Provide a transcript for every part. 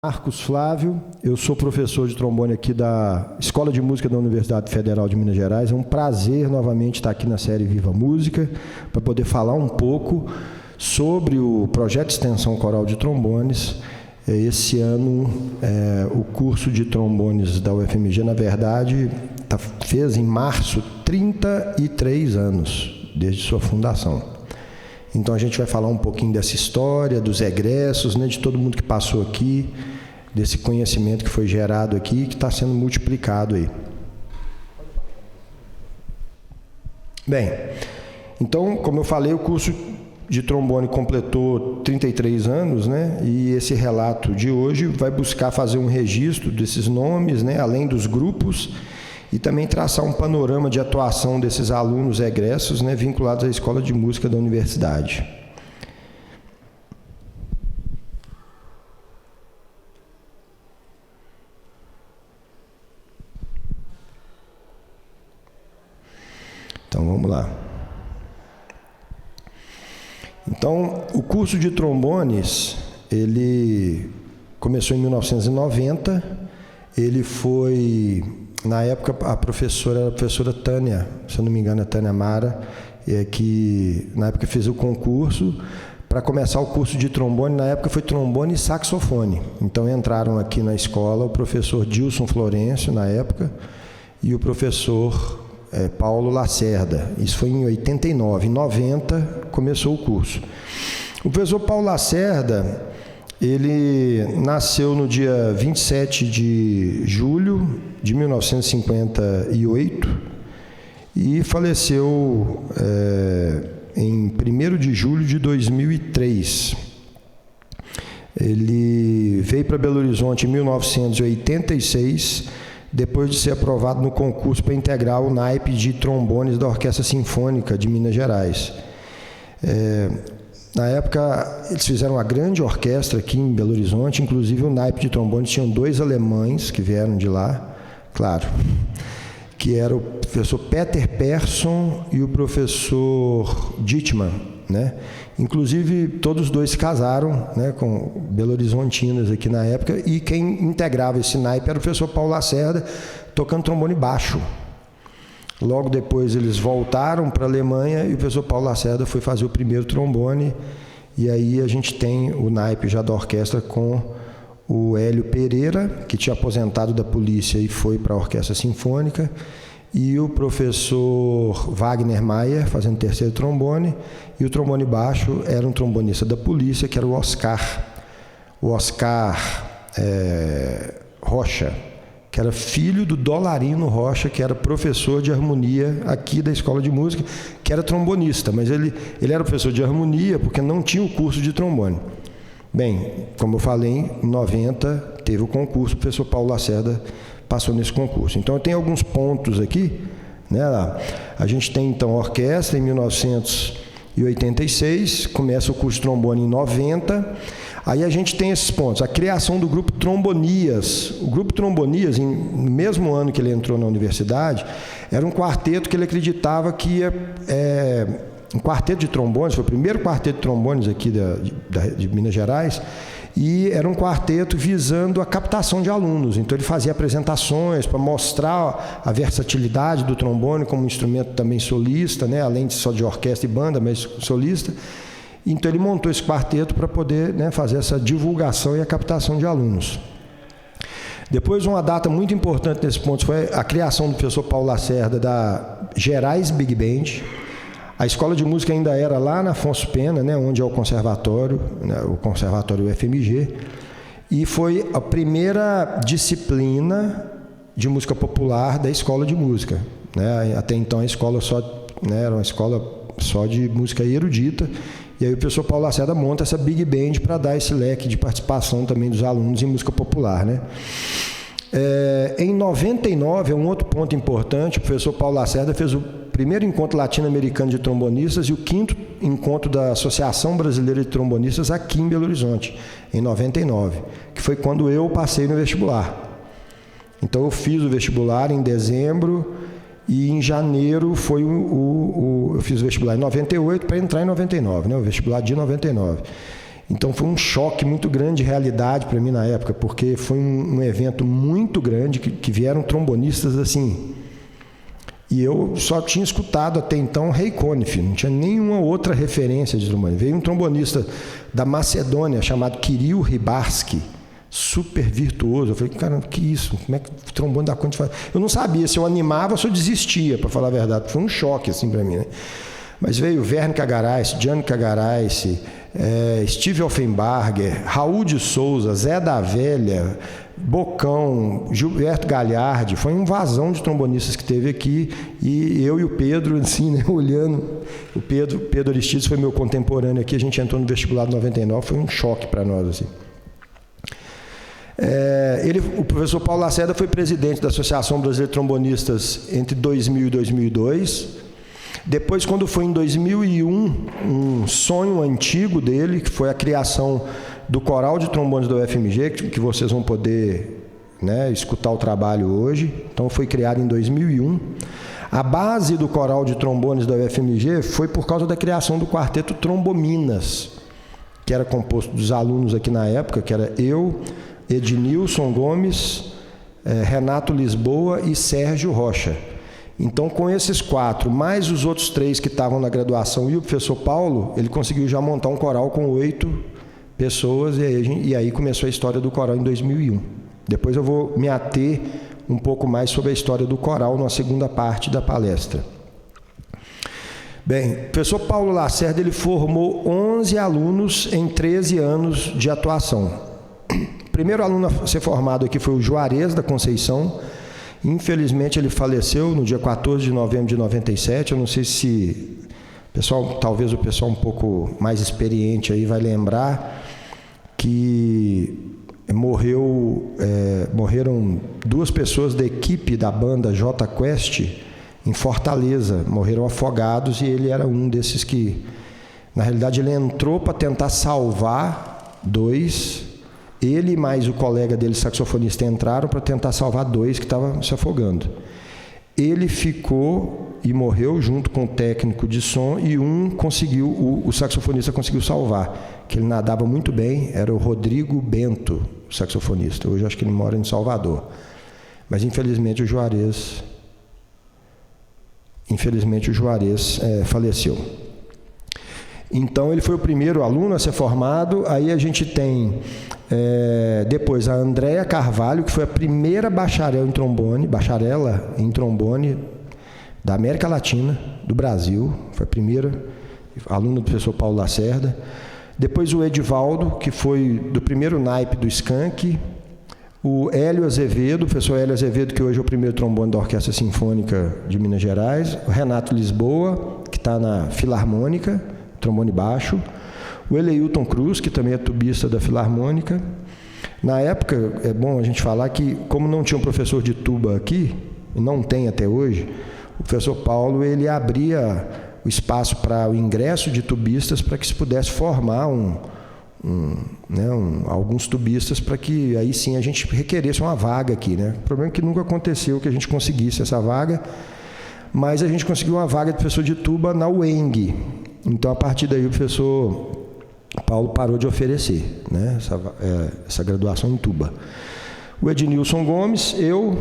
Marcos Flávio, eu sou professor de trombone aqui da Escola de Música da Universidade Federal de Minas Gerais. É um prazer novamente estar aqui na série Viva Música para poder falar um pouco sobre o projeto de extensão coral de trombones. Esse ano, o curso de trombones da UFMG, na verdade, fez em março 33 anos desde sua fundação. Então a gente vai falar um pouquinho dessa história, dos egressos, né, de todo mundo que passou aqui, desse conhecimento que foi gerado aqui e que está sendo multiplicado aí. Bem, então, como eu falei, o curso de trombone completou 33 anos, né, e esse relato de hoje vai buscar fazer um registro desses nomes, né, além dos grupos, e também traçar um panorama de atuação desses alunos egressos, né, vinculados à Escola de Música da Universidade. Então, vamos lá. Então, o curso de trombones, ele começou em 1990, ele foi... Na época, a professora era a professora Tânia, se eu não me engano, a Tânia Mara, que na época fez o concurso. Para começar o curso de trombone, na época foi trombone e saxofone. Então entraram aqui na escola o professor Dilson Florencio, na época, e o professor Paulo Lacerda. Isso foi em 89. Em 90 começou o curso. O professor Paulo Lacerda, ele nasceu no dia 27 de julho de 1958 e faleceu em 1º de julho de 2003. Ele veio para Belo Horizonte em 1986, depois de ser aprovado no concurso para integrar o naipe de trombones da Orquestra Sinfônica de Minas Gerais. Na época, eles fizeram uma grande orquestra aqui em Belo Horizonte, inclusive o naipe de trombones tinham 2 alemães que vieram de lá, claro, que era o professor Peter Persson e o professor Dittmann, né? Inclusive, todos os dois se casaram, né, com belo-horizontinas aqui na época, e quem integrava esse naipe era o professor Paulo Lacerda, tocando trombone baixo. Logo depois eles voltaram para a Alemanha e o professor Paulo Lacerda foi fazer o primeiro trombone, e aí a gente tem o naipe já da orquestra com o Hélio Pereira, que tinha aposentado da polícia e foi para a Orquestra Sinfônica, e o professor Wagner Mayer fazendo terceiro trombone, e o trombone baixo era um trombonista da polícia, que era o Oscar Rocha, que era filho do Dolarino Rocha, que era professor de harmonia aqui da Escola de Música, que era trombonista, mas ele era professor de harmonia porque não tinha o curso de trombone. Bem, como eu falei, em 90 teve o concurso, o professor Paulo Lacerda passou nesse concurso. Então, eu tenho alguns pontos aqui, né? A gente tem, então, a orquestra em 1986, começa o curso de trombone em 90. Aí a gente tem esses pontos, a criação do grupo Trombonias. O grupo Trombonias, no mesmo ano que ele entrou na universidade, era um quarteto que ele acreditava que ia... um quarteto de trombones, foi o primeiro quarteto de trombones aqui de Minas Gerais, e era um quarteto visando a captação de alunos. Então ele fazia apresentações para mostrar a versatilidade do trombone como instrumento também solista, né, além de só de orquestra e banda, mas solista. Então ele montou esse quarteto para poder, né, fazer essa divulgação e a captação de alunos. Depois, uma data muito importante nesse ponto foi a criação do professor Paulo Lacerda da Gerais Big Band. A escola de música ainda era lá na Afonso Pena, né, onde é o conservatório, né, o conservatório UFMG, e foi a primeira disciplina de música popular da escola de música, né? Até então a escola era uma escola só de música erudita. E aí o professor Paulo Lacerda monta essa Big Band para dar esse leque de participação também dos alunos em música popular, né? Em 99, é um outro ponto importante, o professor Paulo Lacerda fez o primeiro encontro latino-americano de trombonistas e o 5º encontro da Associação Brasileira de Trombonistas aqui em Belo Horizonte, em 99, que foi quando eu passei no vestibular. Então eu fiz o vestibular em dezembro, e em janeiro foi eu fiz o vestibular em 98 para entrar em 99, né? O vestibular de 99. Então foi um choque muito grande de realidade para mim na época, porque foi um evento muito grande que vieram trombonistas assim. E eu só tinha escutado até então Ray Conniff, não tinha nenhuma outra referência de trombone. Veio um trombonista da Macedônia chamado Kirill Rybarski, super virtuoso. Eu falei, cara, que isso? Como é que o trombone dá conta de fazer? Eu não sabia se eu animava ou se eu desistia, para falar a verdade. Foi um choque assim para mim, né? Mas veio Verne Kagarays, Gianni Kagarays, Steve Offenbarger, Raul de Souza, Zé da Velha, Bocão, Gilberto Galhardi. Foi um vazão de trombonistas que teve aqui, e eu e o Pedro, assim, né, olhando. O Pedro Aristides foi meu contemporâneo aqui, a gente entrou no vestibular de 99, foi um choque para nós, assim. O professor Paulo Lacerda foi presidente da Associação Brasileira de Trombonistas entre 2000 e 2002. Depois, quando foi em 2001, um sonho antigo dele, que foi a criação do Coral de Trombones da UFMG, que vocês vão poder, né, escutar o trabalho hoje. Então, foi criado em 2001. A base do Coral de Trombones da UFMG foi por causa da criação do Quarteto Trombominas, que era composto dos alunos aqui na época, que era eu, Ednilson Gomes, Renato Lisboa e Sérgio Rocha. Então, com esses 4, mais os outros 3 que estavam na graduação e o professor Paulo, ele conseguiu já montar um coral com 8 pessoas, e aí começou a história do coral em 2001. Depois eu vou me ater um pouco mais sobre a história do coral na segunda parte da palestra. Bem, o professor Paulo Lacerda, ele formou 11 alunos em 13 anos de atuação. O primeiro aluno a ser formado aqui foi o Juarez da Conceição. Infelizmente, ele faleceu no dia 14 de novembro de 97. Eu não sei se talvez o pessoal um pouco mais experiente aí vai lembrar que morreram 2 pessoas da equipe da banda J Quest em Fortaleza. Morreram afogados, e ele era um desses que, na realidade, ele entrou para tentar salvar 2. Ele mais o colega dele, saxofonista, entraram para tentar salvar 2 que estavam se afogando. Ele ficou e morreu junto com o técnico de som, e o saxofonista conseguiu salvar, que ele nadava muito bem, era o Rodrigo Bento, o saxofonista. Hoje acho que ele mora em Salvador. Mas infelizmente o Juarez faleceu. Então, ele foi o primeiro aluno a ser formado. Aí a gente tem, depois, a Andréa Carvalho, que foi a primeira bacharela em trombone da América Latina, do Brasil. Foi a primeira aluna do professor Paulo Lacerda. Depois o Edivaldo, que foi do primeiro naipe do Skank. O Hélio Azevedo, o professor Hélio Azevedo, que hoje é o primeiro trombone da Orquestra Sinfônica de Minas Gerais. O Renato Lisboa, que está na Filarmônica, trombone baixo. O Eleilton Cruz, que também é tubista da Filarmônica. Na época, é bom a gente falar que, como não tinha um professor de tuba aqui, e não tem até hoje, o professor Paulo, ele abria o espaço para o ingresso de tubistas, para que se pudesse formar alguns tubistas, para que aí sim a gente requeresse uma vaga aqui, né? O problema é que nunca aconteceu que a gente conseguisse essa vaga, mas a gente conseguiu uma vaga de professor de tuba na UENG. Então, a partir daí, o professor Paulo parou de oferecer, né, essa graduação em tuba. O Ednilson Gomes, o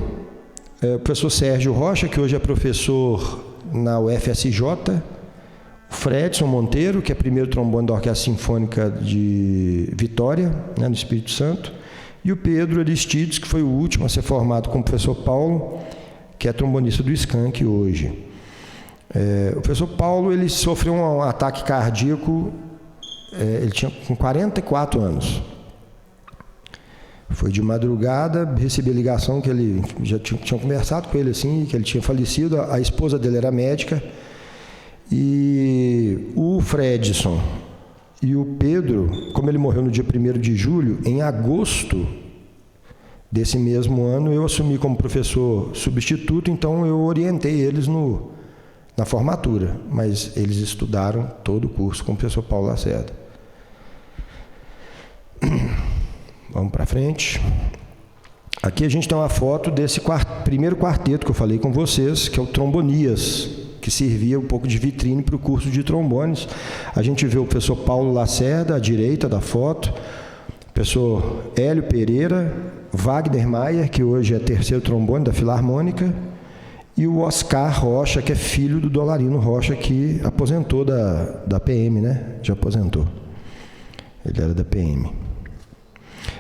professor Sérgio Rocha, que hoje é professor na UFSJ, o Fredson Monteiro, que é primeiro trombone da Orquestra Sinfônica de Vitória, né, no Espírito Santo, e o Pedro Aristides, que foi o último a ser formado com o professor Paulo, que é trombonista do Skank hoje. O professor Paulo, ele sofreu um ataque cardíaco, ele tinha com 44 anos. Foi de madrugada, recebi a ligação que ele já tinha conversado com ele assim, que ele tinha falecido. A esposa dele era médica, e o Fredson e o Pedro, como ele morreu no dia 1º de julho, em agosto desse mesmo ano, eu assumi como professor substituto, então eu orientei eles na formatura, mas eles estudaram todo o curso com o professor Paulo Lacerda. Vamos para frente. Aqui a gente tem uma foto desse primeiro quarteto que eu falei com vocês, que é o Trombonias. que servia um pouco de vitrine para o curso de trombones. A gente vê o professor Paulo Lacerda, à direita da foto, o professor Hélio Pereira, Wagner Maier, que hoje é terceiro trombone da Filarmônica, e o Oscar Rocha, que é filho do Dolarino Rocha, que aposentou da PM, né? Já aposentou. Ele era da PM.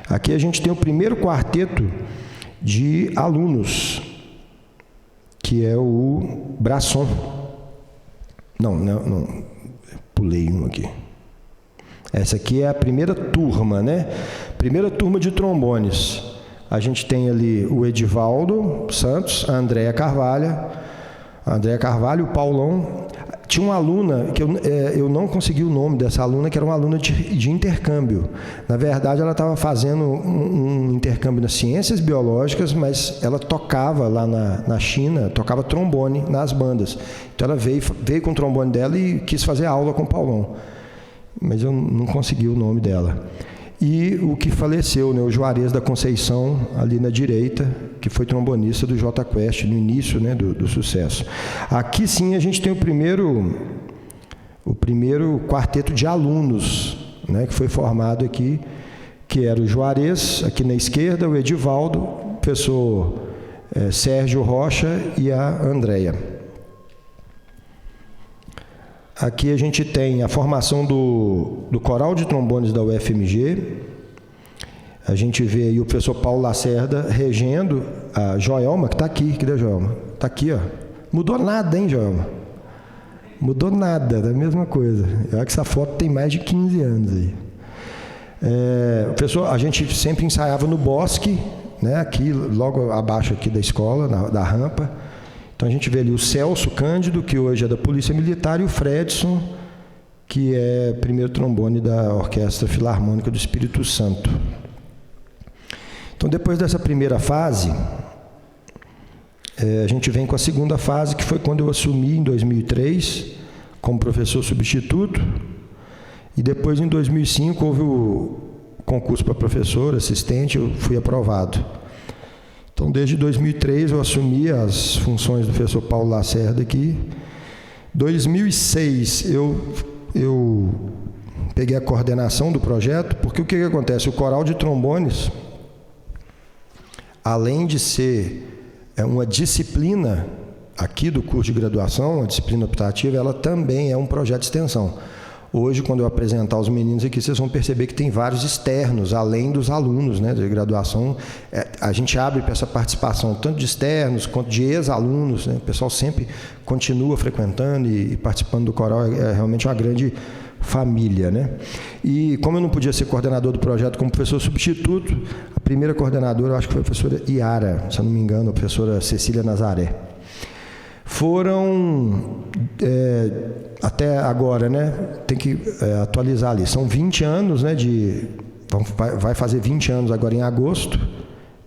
Aqui a gente tem o primeiro quarteto de alunos, que é o Brasson. Não, pulei um aqui. Essa aqui é a primeira turma, né? Primeira turma de trombones. A gente tem ali o Edivaldo Santos, a Andréa Carvalho, o Paulão. Tinha uma aluna, que eu não consegui o nome dessa aluna, que era uma aluna de intercâmbio. Na verdade, ela estava fazendo um intercâmbio nas ciências biológicas, mas ela tocava lá na China, tocava trombone nas bandas. Então, ela veio com o trombone dela e quis fazer aula com o Paulão. Mas eu não consegui o nome dela. E o que faleceu, né, o Juarez da Conceição, ali na direita, que foi trombonista do J Quest, no início, né, do sucesso. Aqui sim a gente tem o primeiro quarteto de alunos, né, que foi formado aqui, que era o Juarez, aqui na esquerda, o Edivaldo, o professor Sérgio Rocha e a Andréia. Aqui a gente tem a formação do coral de trombones da UFMG. A gente vê aí o professor Paulo Lacerda regendo a Joelma, que está aqui. Cadê a Joelma? Está aqui, ó. Mudou nada, hein, Joelma? Mudou nada, da mesma coisa. Olha que essa foto tem mais de 15 anos aí. Professor, a gente sempre ensaiava no Bosque, né, aqui, logo abaixo aqui da escola, da rampa. Então, a gente vê ali o Celso Cândido, que hoje é da Polícia Militar, e o Fredson, que é primeiro trombone da Orquestra Filarmônica do Espírito Santo. Então, depois dessa primeira fase, a gente vem com a segunda fase, que foi quando eu assumi, em 2003, como professor substituto, e depois, em 2005, houve o concurso para professor, assistente, eu fui aprovado. Então, desde 2003, eu assumi as funções do professor Paulo Lacerda aqui. Em 2006, eu peguei a coordenação do projeto, porque o que acontece? O coral de trombones, além de ser uma disciplina aqui do curso de graduação, uma disciplina optativa, ela também é um projeto de extensão. Hoje, quando eu apresentar os meninos aqui, vocês vão perceber que tem vários externos, além dos alunos, né, de graduação. A gente abre para essa participação, tanto de externos quanto de ex-alunos, né? O pessoal sempre continua frequentando e participando do coral, é realmente uma grande família, né? E como eu não podia ser coordenador do projeto como professor substituto, a primeira coordenadora, eu acho que foi a professora Iara, se eu não me engano, a professora Cecília Nazaré. Foram, até agora, né, tem que atualizar ali, são 20 anos, né, vai fazer 20 anos agora em agosto,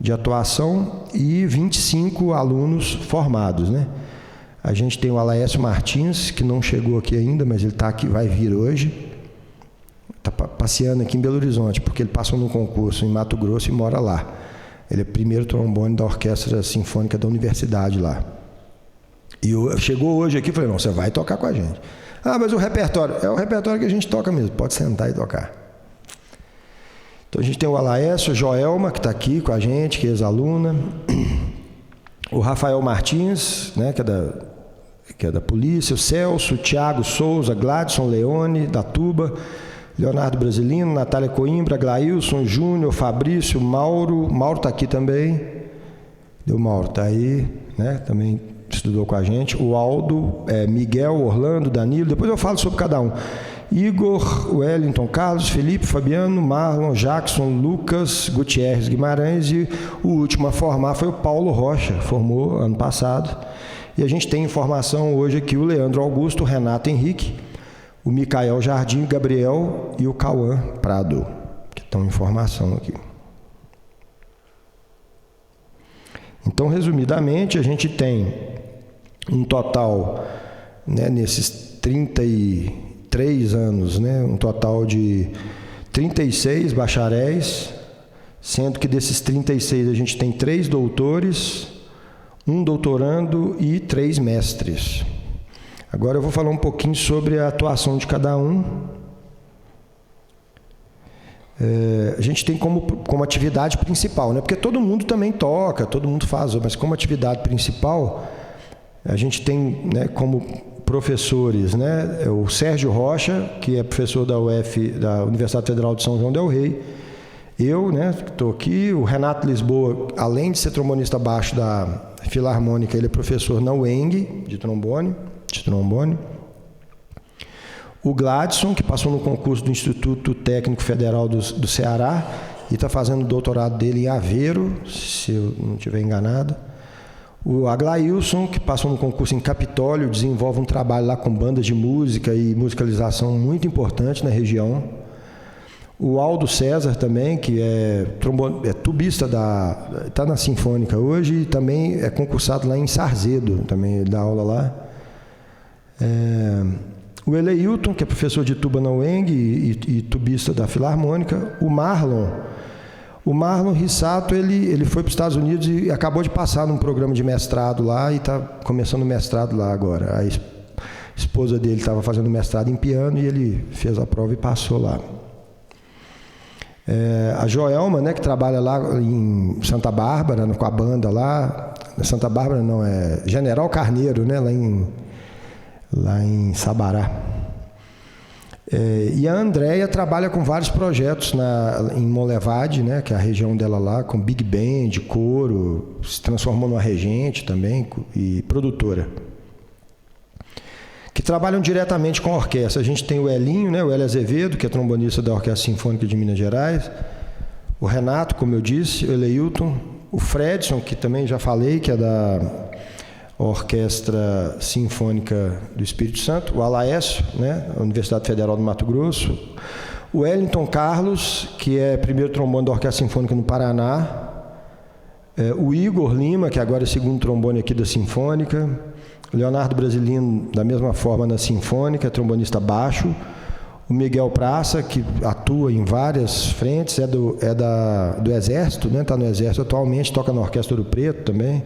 de atuação, e 25 alunos formados, né. A gente tem o Alaécio Martins, que não chegou aqui ainda, mas ele está aqui, vai vir hoje, está passeando aqui em Belo Horizonte, porque ele passou no concurso em Mato Grosso e mora lá. Ele é primeiro trombone da Orquestra Sinfônica da Universidade lá. E chegou hoje aqui e falei, não, você vai tocar com a gente. Ah, mas o repertório, é o repertório que a gente toca mesmo, pode sentar e tocar. Então a gente tem o Alaécio, a Joelma, que está aqui com a gente, que é ex-aluna, o Rafael Martins, né, que é da polícia, o Celso, o Thiago Souza, Gladson Leone, da Tuba, Leonardo Brasilino, Natália Coimbra, Glailson, Júnior, Fabrício, Mauro está aqui também. O Mauro está aí, né, também estudou com a gente. O Aldo, Miguel, Orlando, Danilo, depois eu falo sobre cada um. Igor, Wellington, Carlos, Felipe, Fabiano, Marlon, Jackson, Lucas, Gutierrez, Guimarães, e o último a formar foi o Paulo Rocha, formou ano passado. E a gente tem informação hoje aqui, o Leandro Augusto, o Renato Henrique, o Micael Jardim, o Gabriel e o Cauã Prado, que estão em formação aqui. Então, resumidamente, a gente tem um total, né, nesses 33 anos, né, um total de 36 bacharéis, sendo que desses 36 a gente tem 3 doutores, um doutorando e 3 mestres. Agora eu vou falar um pouquinho sobre a atuação de cada um. A gente tem como atividade principal, né? Porque todo mundo também toca, todo mundo faz, mas como atividade principal, a gente tem, né, como professores, né, o Sérgio Rocha, que é professor da da Universidade Federal de São João del Rei, eu, né, que estou aqui, o Renato Lisboa, além de ser trombonista baixo da Filarmônica, ele é professor na UENG de trombone. O Gladson, que passou no concurso do Instituto Técnico Federal do Ceará e está fazendo o doutorado dele em Aveiro, se eu não estiver enganado. O Aglailson, que passou no concurso em Capitólio, desenvolve um trabalho lá com bandas de música e musicalização muito importante na região. O Aldo César também, que é tubista está na Sinfônica hoje e também é concursado lá em Sarzedo, também ele dá aula lá. O Eleilton, que é professor de tuba na UENG e tubista da Filarmônica. O Marlon Rissato, ele foi para os Estados Unidos e acabou de passar num programa de mestrado lá e está começando o mestrado lá agora. A esposa dele estava fazendo mestrado em piano e ele fez a prova e passou lá. A Joelma, né, que trabalha lá em Santa Bárbara, com a banda lá. Santa Bárbara não, é General Carneiro, né, lá em Sabará. E a Andréia trabalha com vários projetos em Monlevade, né, que é a região dela lá, com Big Band, coro, se transformou numa regente também e produtora. Que trabalham diretamente com a orquestra. A gente tem o Elinho, né, o Hélio Azevedo, que é trombonista da Orquestra Sinfônica de Minas Gerais. O Renato, como eu disse, o Eleilton. O Fredson, que também já falei, que é da Orquestra Sinfônica do Espírito Santo. O Alaécio, né, da Universidade Federal do Mato Grosso. O Wellington Carlos, que é primeiro trombone da Orquestra Sinfônica no Paraná. O Igor Lima, que agora é segundo trombone aqui da Sinfônica. Leonardo Brasilino, da mesma forma, na Sinfônica, trombonista baixo. O Miguel Praça, que atua em várias frentes, é do Exército, né? Está no Exército atualmente, toca na Orquestra Ouro Preto também.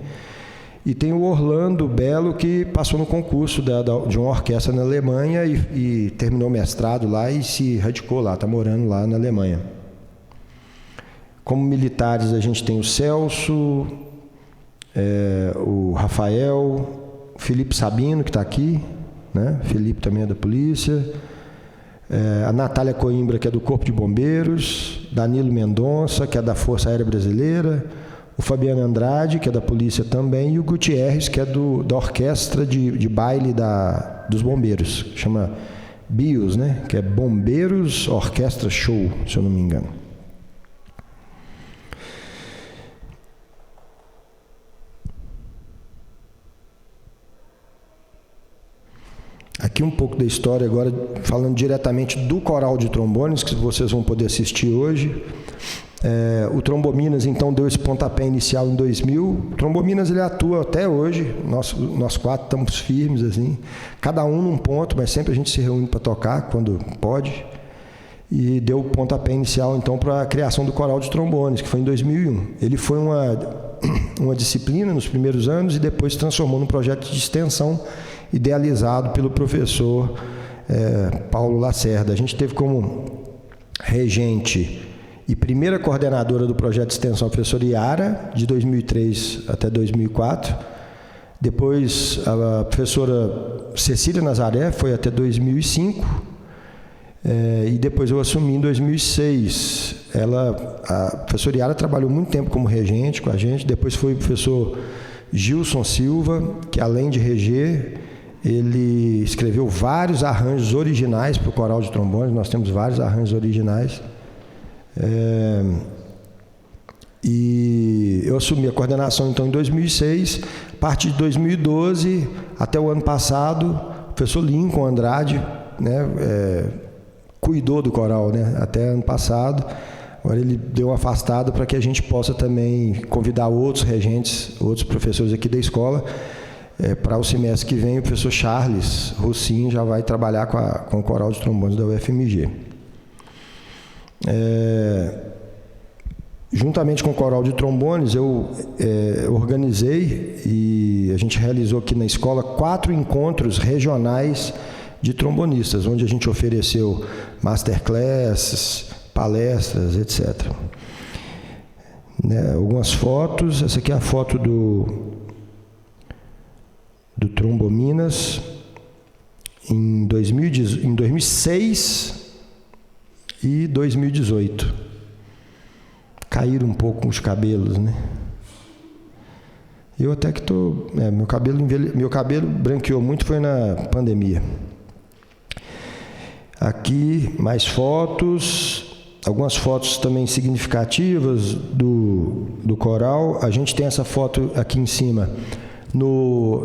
E tem o Orlando Belo, que passou no concurso de uma orquestra na Alemanha e terminou o mestrado lá e se radicou lá, está morando lá na Alemanha. Como militares, a gente tem o Celso, o Rafael, o Felipe Sabino, que está aqui, né? Felipe também é da polícia. A Natália Coimbra, que é do Corpo de Bombeiros. Danilo Mendonça, que é da Força Aérea Brasileira. O Fabiano Andrade, que é da polícia também. E o Gutierrez, que é da orquestra de baile dos bombeiros. Chama BIOS, né? Que é Bombeiros Orquestra Show, se eu não me engano. Aqui um pouco da história agora, falando diretamente do Coral de Trombones, que vocês vão poder assistir hoje. O Trombominas, então, deu esse pontapé inicial em 2000. O Trombominas, ele atua até hoje, nós quatro estamos firmes, assim, cada um num ponto, mas sempre a gente se reúne para tocar, quando pode. E deu o pontapé inicial, então, para a criação do Coral de Trombones, que foi em 2001. Ele foi uma disciplina nos primeiros anos e depois se transformou num projeto de extensão idealizado pelo professor Paulo Lacerda. A gente teve como regente e primeira coordenadora do projeto de extensão a professora Yara, de 2003 até 2004. Depois a professora Cecília Nazaré foi até 2005. E depois eu assumi em 2006. A professora Yara trabalhou muito tempo como regente com a gente. Depois foi o professor Gilson Silva, que além de reger, ele escreveu vários arranjos originais para o Coral de Trombones. Nós temos vários arranjos originais. E eu assumi a coordenação, então, em 2006. A partir de 2012, até o ano passado, o professor Lincoln Andrade, né, cuidou do coral, né, até ano passado. Agora ele deu uma afastada para que a gente possa também convidar outros regentes, outros professores aqui da escola. Para o semestre que vem, o professor Charles Rossin já vai trabalhar com o Coral de Trombones da UFMG. juntamente com o Coral de Trombones, eu organizei e a gente realizou aqui na escola 4 encontros regionais de trombonistas, onde a gente ofereceu masterclasses, palestras, etc. Né, algumas fotos. Essa aqui é a foto do Trombominas em 2006 e 2018. Caíram um pouco os cabelos, né? Eu até que estou... meu cabelo branqueou muito, foi na pandemia. Aqui, mais fotos, algumas fotos também significativas do coral. A gente tem essa foto aqui em cima.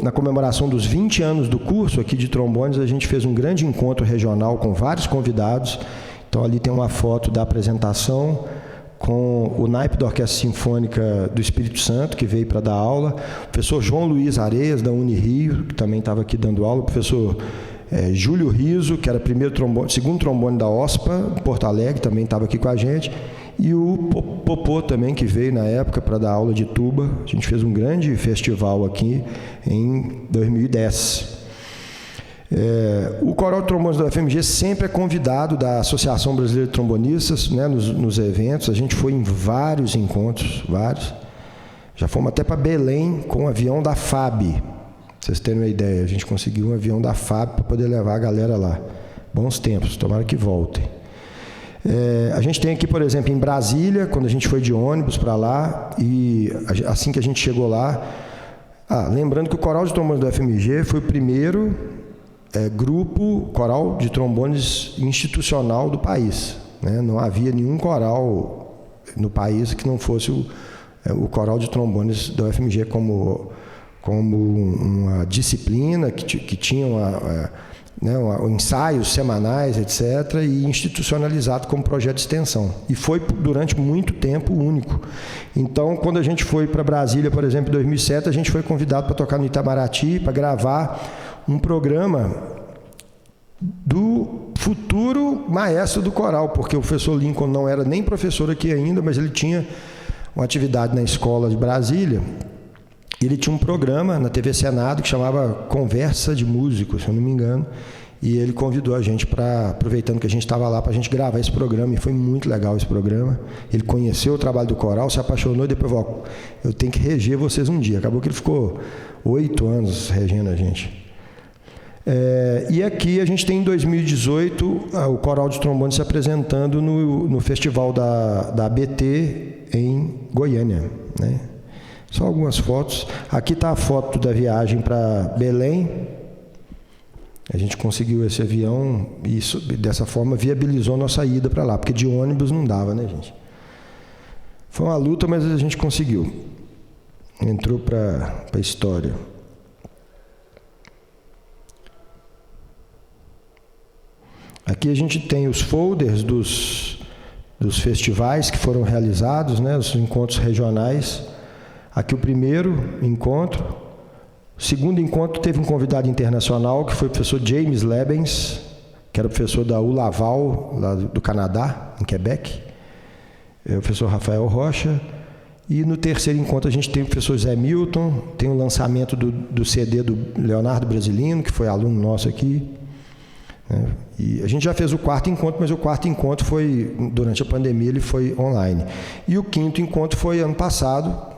Na comemoração dos 20 anos do curso aqui de trombones, a gente fez um grande encontro regional com vários convidados. Então, ali tem uma foto da apresentação com o naipe da Orquestra Sinfônica do Espírito Santo, que veio para dar aula, o professor João Luiz Areias, da Unirio, que também estava aqui dando aula, o professor Júlio Riso, que era segundo trombone da OSPA, Porto Alegre, também estava aqui com a gente, e o Popô também, que veio na época para dar aula de tuba. A gente fez um grande festival aqui em 2010. O Coral de Trombones da UFMG sempre é convidado da Associação Brasileira de Trombonistas, né, nos eventos. A gente foi em vários encontros, vários. Já fomos até para Belém com o avião da FAB. Pra vocês terem uma ideia, a gente conseguiu um avião da FAB para poder levar a galera lá. Bons tempos, tomara que voltem. A gente tem aqui, por exemplo, em Brasília, quando a gente foi de ônibus para lá, e assim que a gente chegou lá... lembrando que o Coral de Trombones da UFMG foi o primeiro... grupo coral de trombones institucional do país, né? Não havia nenhum coral no país que não fosse o coral de trombones da UFMG como uma disciplina que tinha ensaios semanais, etc., e institucionalizado como projeto de extensão. E foi, durante muito tempo, único. Então, quando a gente foi para Brasília, por exemplo, em 2007, a gente foi convidado para tocar no Itamaraty, para gravar um programa do futuro maestro do coral, porque o professor Lincoln não era nem professor aqui ainda, mas ele tinha uma atividade na escola de Brasília. Ele tinha um programa na TV Senado que chamava Conversa de Músicos, se eu não me engano, e ele convidou a gente aproveitando que a gente estava lá, para a gente gravar esse programa, e foi muito legal esse programa. Ele conheceu o trabalho do coral, se apaixonou, e depois falou: eu tenho que reger vocês um dia. Acabou que ele ficou 8 anos regendo a gente. E aqui a gente tem em 2018 o Coral de Trombone se apresentando no festival da ABT em Goiânia, né? Só algumas fotos. Aqui está a foto da viagem para Belém. A gente conseguiu esse avião e isso, dessa forma, viabilizou a nossa ida para lá, porque de ônibus não dava, né, gente? Foi uma luta, mas a gente conseguiu. Entrou para a história. Aqui a gente tem os folders dos festivais que foram realizados, né, os encontros regionais. Aqui o primeiro encontro. O segundo encontro teve um convidado internacional, que foi o professor James Lebens, que era professor da ULaval, lá do Canadá, em Quebec. O professor Rafael Rocha. E no terceiro encontro a gente tem o professor Zé Milton, tem o lançamento do CD do Leonardo Brasilino, que foi aluno nosso aqui. E a gente já fez o quarto encontro, mas o quarto encontro foi, durante a pandemia, ele foi online. E o quinto encontro foi ano passado,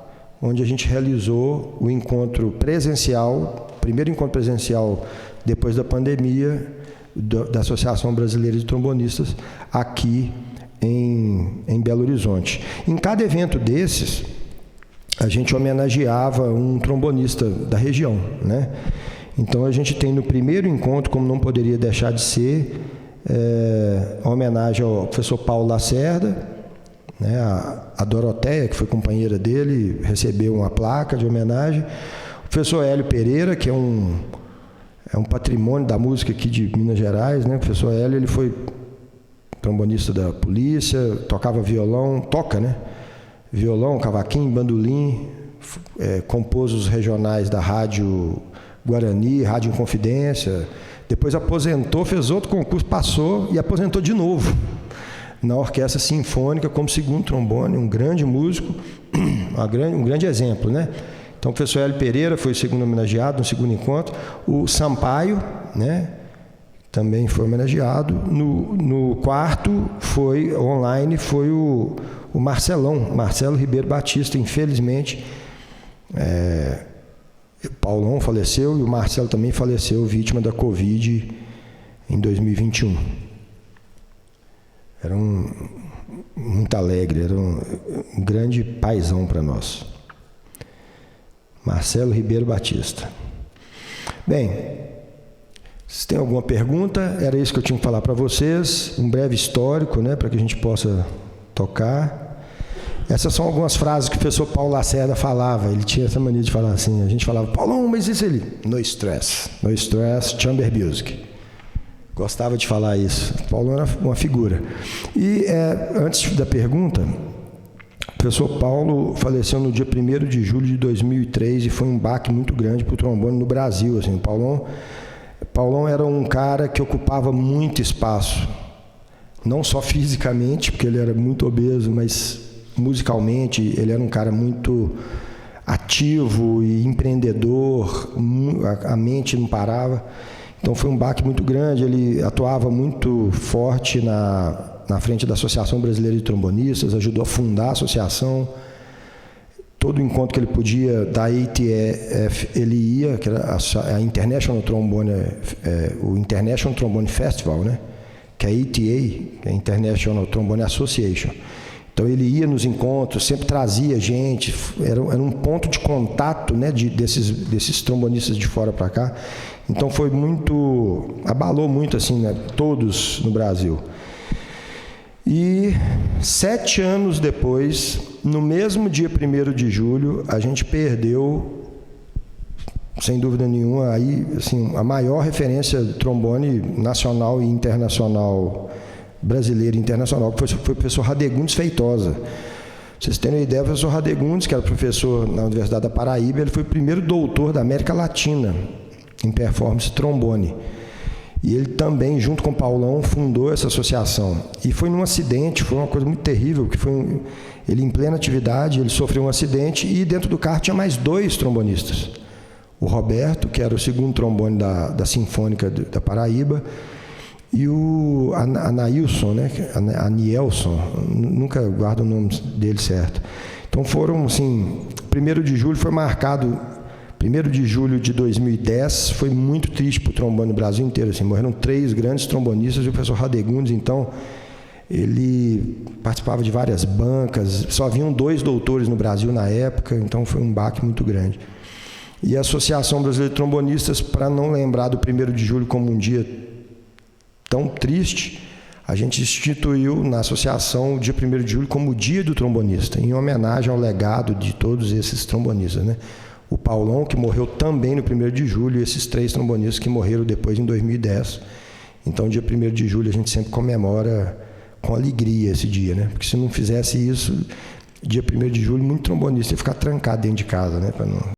onde a gente realizou o encontro presencial, primeiro encontro presencial depois da pandemia, da Associação Brasileira de Trombonistas, aqui em Belo Horizonte. Em cada evento desses, a gente homenageava um trombonista da região, né? Então, a gente tem no primeiro encontro, como não poderia deixar de ser, a homenagem ao professor Paulo Lacerda, né? A Doroteia, que foi companheira dele, recebeu uma placa de homenagem. O professor Hélio Pereira, que é um patrimônio da música aqui de Minas Gerais, né? O professor Hélio, ele foi trombonista da polícia, tocava violão, toca, né? Violão, cavaquinho, bandolim, compôs os regionais da Rádio Guarani, Rádio Inconfidência, depois aposentou, fez outro concurso, passou e aposentou de novo. na orquestra sinfônica como segundo trombone, um grande músico, um grande exemplo, né? Então o professor Hélio Pereira foi o segundo homenageado no segundo encontro, o Sampaio, né, também foi homenageado, no quarto foi online, foi o Marcelo Ribeiro Batista, infelizmente, o Paulão faleceu e o Marcelo também faleceu, vítima da Covid em 2021. Era muito alegre, era um grande paizão para nós. Marcelo Ribeiro Batista. Bem, se tem alguma pergunta, era isso que eu tinha que falar para vocês, um breve histórico, né, para que a gente possa tocar. Essas são algumas frases que o professor Paulo Lacerda falava, ele tinha essa mania de falar assim, a gente falava, Paulão, mas isso ele, no stress, chamber music. Gostava de falar isso, Paulo era uma figura. E antes da pergunta, o professor Paulo faleceu no dia 1º de julho de 2003 e foi um baque muito grande para o trombone no Brasil. Assim, Paulão era um cara que ocupava muito espaço, não só fisicamente, porque ele era muito obeso, mas musicalmente ele era um cara muito ativo e empreendedor, a mente não parava. Então foi um baque muito grande, ele atuava muito forte na frente da Associação Brasileira de Trombonistas, ajudou a fundar a associação. Todo encontro que ele podia da ITF, ele ia, que era a International Trombone, o International Trombone Festival, né? Que é a ITA, que é a International Trombone Association. Então ele ia nos encontros, sempre trazia gente, era um ponto de contato, né, desses trombonistas de fora para cá. Então abalou muito assim, né, todos no Brasil. E 7 anos depois, no mesmo dia 1º de julho, a gente perdeu, sem dúvida nenhuma, aí, assim, a maior referência de trombone nacional e internacional, brasileiro e internacional, que foi o professor Radegundes Feitosa. Pra vocês terem uma ideia, o professor Radegundes, que era professor na Universidade da Paraíba, ele foi o primeiro doutor da América Latina em performance trombone. E ele também, junto com o Paulão, fundou essa associação. E foi num acidente, foi uma coisa muito terrível, que ele em plena atividade, ele sofreu um acidente e dentro do carro tinha mais 2 trombonistas. O Roberto, que era o segundo trombone da Sinfônica da Paraíba, e o Anailson, né? Anielson, nunca guardo o nome dele certo. Então foram, assim, 1º de julho foi marcado, 1º de julho de 2010 foi muito triste para o trombone no Brasil inteiro, assim, morreram 3 grandes trombonistas e o professor Radegundes, então, ele participava de várias bancas, só haviam 2 doutores no Brasil na época, então foi um baque muito grande. E a Associação Brasileira de Trombonistas, para não lembrar do 1º de julho como um dia tão triste, a gente instituiu na associação o dia 1º de julho como o Dia do Trombonista, em homenagem ao legado de todos esses trombonistas, né? O Paulão, que morreu também no 1º de julho, e esses 3 trombonistas que morreram depois em 2010. Então, dia 1º de julho, a gente sempre comemora com alegria esse dia, né? Porque se não fizesse isso, dia 1º de julho, muito trombonista ia ficar trancado dentro de casa, né?